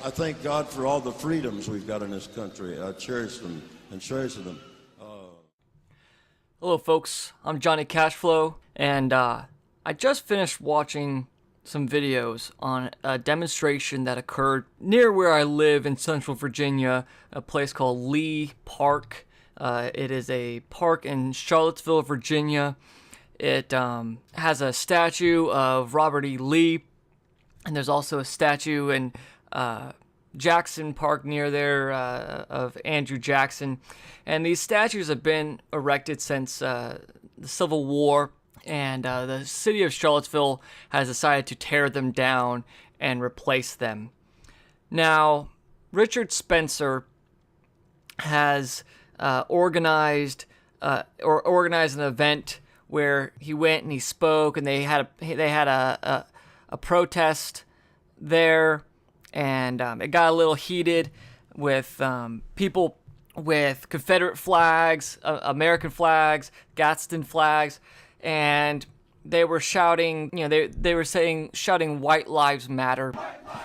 I thank God for all the freedoms we've got in this country. I cherish them and cherish them. Hello folks, I'm Johnny Cashflow, and I just finished watching some videos on a demonstration that occurred near where I live in Central Virginia, a place called Lee Park. It is a park in Charlottesville, Virginia. It has a statue of Robert E. Lee, and there's also a statue in Jackson Park near there of Andrew Jackson. And these statues have been erected since the Civil War, and the city of Charlottesville has decided to tear them down and replace them. Now, Richard Spencer has organized an event where he went and he spoke, and they had a protest there, and it got a little heated with people with Confederate flags, American flags, Gadsden flags, and they were shouting, they were shouting "White Lives Matter."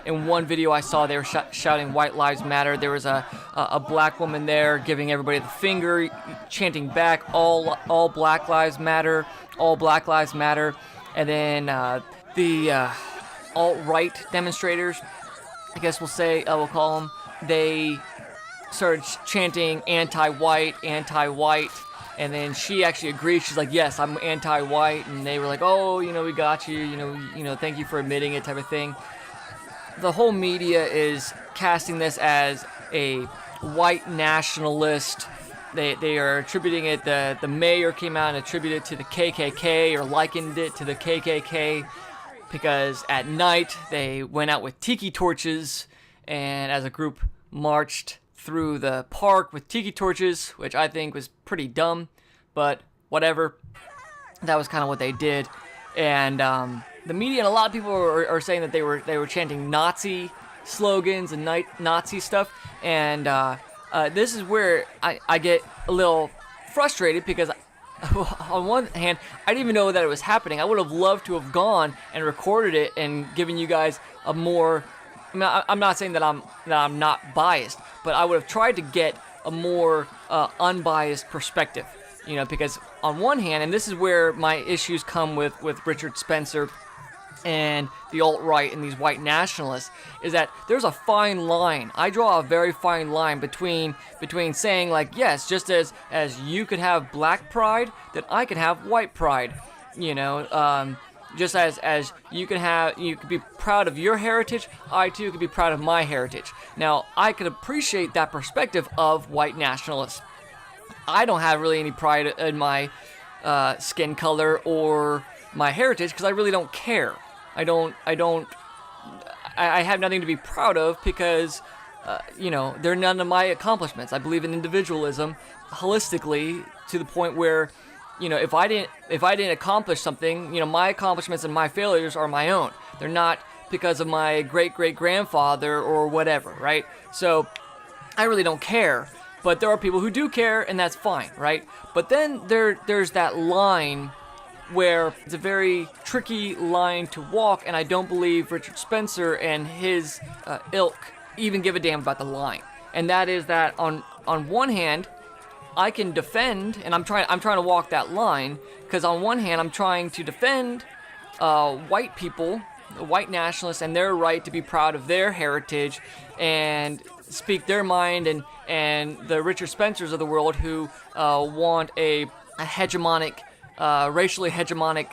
In one video I saw, they were shouting "White Lives Matter." There was a black woman there giving everybody the finger, chanting back, "All Black Lives Matter, all Black Lives Matter." And then the alt-right demonstrators, I guess we'll call them, they started chanting anti-white, anti-white. And then she actually agreed. She's like, "Yes, I'm anti-white." And they were like, "Oh, we got you. Thank you for admitting it," type of thing. The whole media is casting this as a white nationalist. They are attributing it. The mayor came out and attributed it to the KKK, or likened it to the KKK, because at night they went out with tiki torches and as a group marched through the park with tiki torches, which I think was pretty dumb, but whatever. That was kind of what they did. And the media and a lot of people are saying that they were chanting Nazi slogans and Nazi stuff. And this is where I get a little frustrated, because on one hand, I didn't even know that it was happening. I would have loved to have gone and recorded it and given you guys a more... I'm not saying that I'm not biased, but I would have tried to get a more unbiased perspective, because on one hand, and this is where my issues come with Richard Spencer and the alt-right and these white nationalists, is that there's a fine line. I draw a very fine line between saying, like, yes, just as you could have black pride, that I could have white pride, just as you could be proud of your heritage, I too could be proud of my heritage. Now, I could appreciate that perspective of white nationalists. I don't have really any pride in my skin color or my heritage, because I really don't care. I have nothing to be proud of, because they're none of my accomplishments. I believe in individualism holistically, to the point where, if I didn't accomplish something, my accomplishments and my failures are my own. They're not because of my great-great-grandfather or whatever, right? So I really don't care. But there are people who do care, and that's fine, right? But then there's that line where it's a very tricky line to walk, and I don't believe Richard Spencer and his ilk even give a damn about the line. And that is that on one hand, I can defend, and I'm trying to walk that line, because on one hand I'm trying to defend white people, white nationalists, and their right to be proud of their heritage and speak their mind, and the Richard Spencers of the world who want a hegemonic, racially hegemonic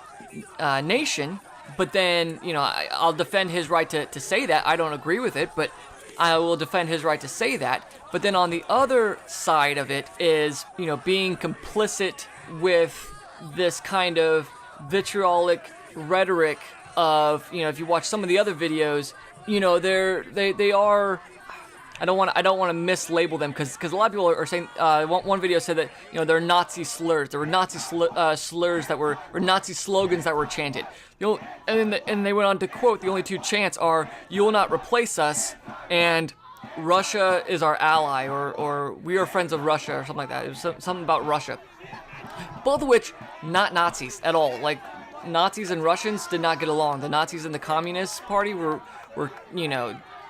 nation. But then, I'll defend his right to say that. I don't agree with it, but I will defend his right to say that. But then on the other side of it is, being complicit with this kind of vitriolic rhetoric of, if you watch some of the other videos, they are... I don't want to mislabel them, because a lot of people are saying, one video said that they're Nazi slurs. There were Nazi slurs that were, or Nazi slogans that were chanted. And they went on to quote, "The only two chants are, you will not replace us, and Russia is our ally," or we are friends of Russia, or something like that. It was something about Russia. Both of which not Nazis at all. Like, Nazis and Russians did not get along. The Nazis in the Communist Party were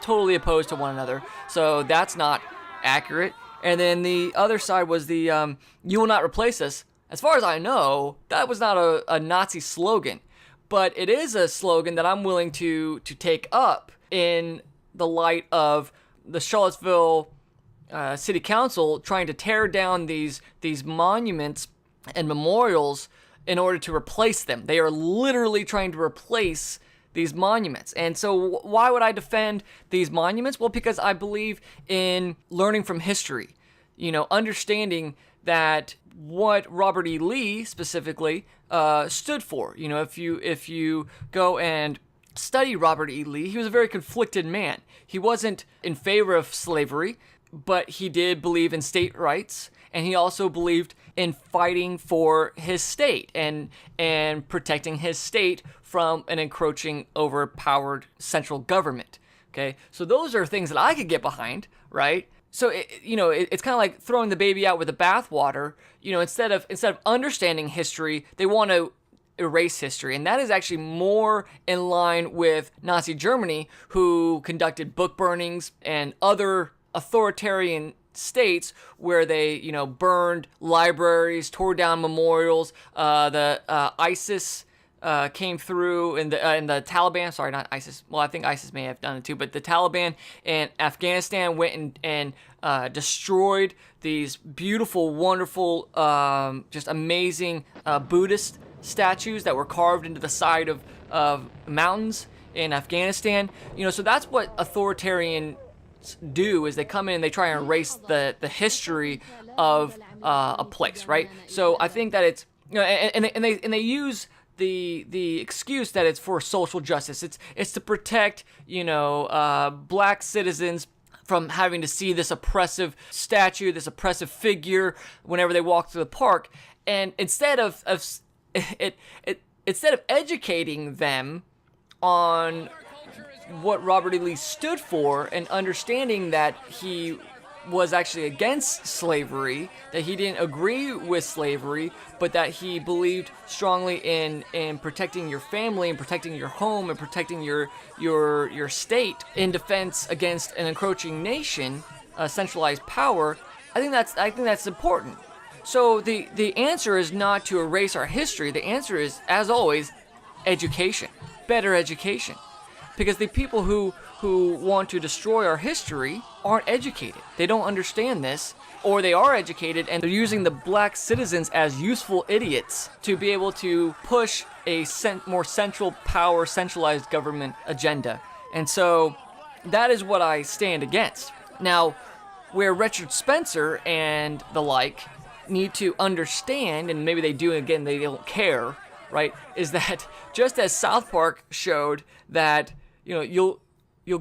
totally opposed to one another. So that's not accurate. And then the other side was the "You will not replace us." As far as I know, that was not a Nazi slogan, but it is a slogan that I'm willing to take up in the light of the Charlottesville City Council trying to tear down these monuments and memorials in order to replace them. They are literally trying to replace these monuments. And so why would I defend these monuments? Well, because I believe in learning from history, understanding that what Robert E. Lee specifically stood for. If you go and study Robert E. Lee, he was a very conflicted man. He wasn't in favor of slavery, but he did believe in state rights, and he also believed in fighting for his state and protecting his state from an encroaching, overpowered central government. Okay, so those are things that I could get behind, right? So it's kind of like throwing the baby out with the bathwater. Instead of understanding history, they want to erase history, and that is actually more in line with Nazi Germany, who conducted book burnings and other authoritarian states where they burned libraries, tore down memorials. The ISIS came through, and the Taliban, sorry, not ISIS, well, I think ISIS may have done it too, but the Taliban in Afghanistan went and destroyed these beautiful, wonderful, just amazing Buddhist statues that were carved into the side of mountains in Afghanistan. So that's what authoritarian do, is they come in and they try and erase the history of a place, right? So I think that it's and they use the excuse that it's for social justice. It's to protect black citizens from having to see this oppressive statue, this oppressive figure whenever they walk through the park, and instead of educating them on what Robert E. Lee stood for and understanding that he was actually against slavery, that he didn't agree with slavery, but that he believed strongly in protecting your family and protecting your home and protecting your state in defense against an encroaching nation, centralized power. I think that's important. So the answer is not to erase our history. The answer is, as always, education, better education. Because the people who want to destroy our history aren't educated. They don't understand this, or they are educated and they're using the black citizens as useful idiots to be able to push a more central power, centralized government agenda. And so that is what I stand against. Now, where Richard Spencer and the like need to understand, and maybe they do, again, they don't care, right, is that just as South Park showed that you'll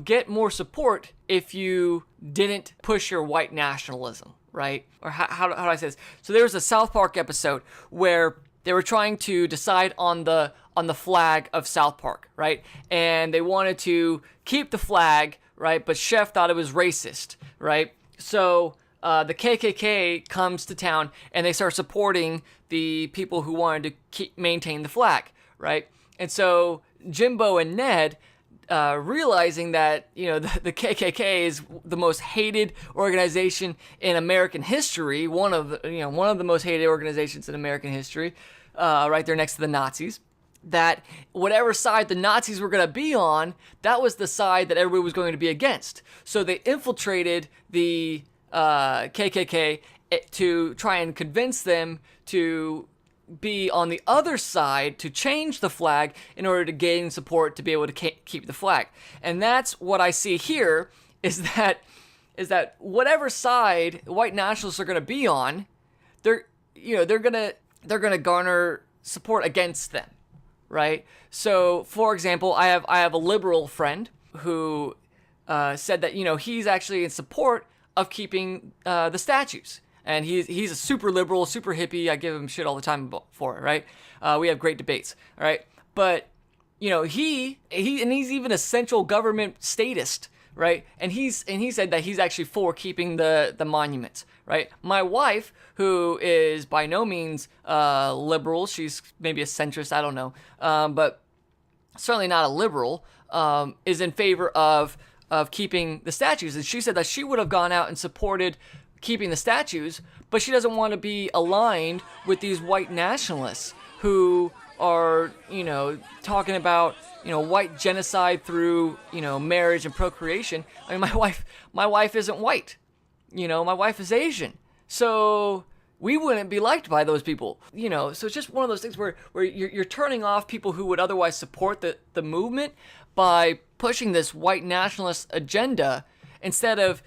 get more support if you didn't push your white nationalism, right? Or how do I say this? So there was a South Park episode where they were trying to decide on the flag of South Park, right? And they wanted to keep the flag, right? But Chef thought it was racist, right? So the KKK comes to town and they start supporting the people who wanted to maintain the flag, right? And so Jimbo and Ned, realizing that the KKK is the most hated organization in American history, one of the most hated organizations in American history, right there next to the Nazis, that whatever side the Nazis were going to be on, that was the side that everybody was going to be against. So they infiltrated the KKK to try and convince them to be on the other side, to change the flag in order to gain support to be able to keep the flag. And that's what I see here, is that whatever side white nationalists are going to be on, they're going to garner support against them, right? So for example, I have a liberal friend who said that he's actually in support of keeping the statues. And he's a super liberal, super hippie. I give him shit all the time for it, right? We have great debates, all right? But he's even a central government statist, right? And he said that he's actually for keeping the monuments, right? My wife, who is by no means liberal, she's maybe a centrist, I don't know, but certainly not a liberal, is in favor of of keeping the statues. And she said that she would have gone out and supported keeping the statues, but she doesn't want to be aligned with these white nationalists who are, talking about, white genocide through, marriage and procreation. I mean, my wife isn't white. My wife is Asian. So we wouldn't be liked by those people. So it's just one of those things where you're turning off people who would otherwise support the movement by pushing this white nationalist agenda instead of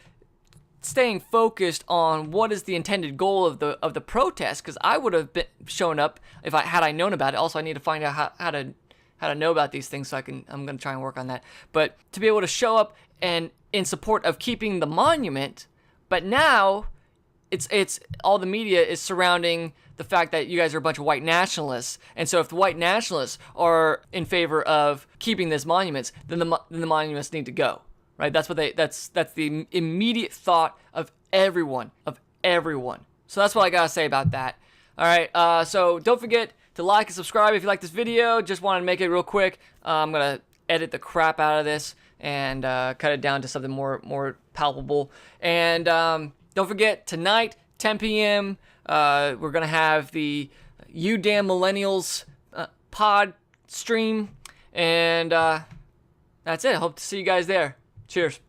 staying focused on what is the intended goal of the protest. Because I would have shown up if I known about it. Also, I need to find out how to know about these things, so I'm going to try and work on that. But to be able to show up and in support of keeping the monument, but now it's all the media is surrounding the fact that you guys are a bunch of white nationalists, and so if the white nationalists are in favor of keeping this monuments, then the monuments need to go, right? That's the immediate thought of everyone. So that's what I gotta say about that. All right, so don't forget to like and subscribe if you like this video. Just wanted to make it real quick. I'm gonna edit the crap out of this and cut it down to something more palpable. And don't forget, tonight, 10 p.m., we're going to have the You Damn Millennials pod stream. And that's it. I hope to see you guys there. Cheers.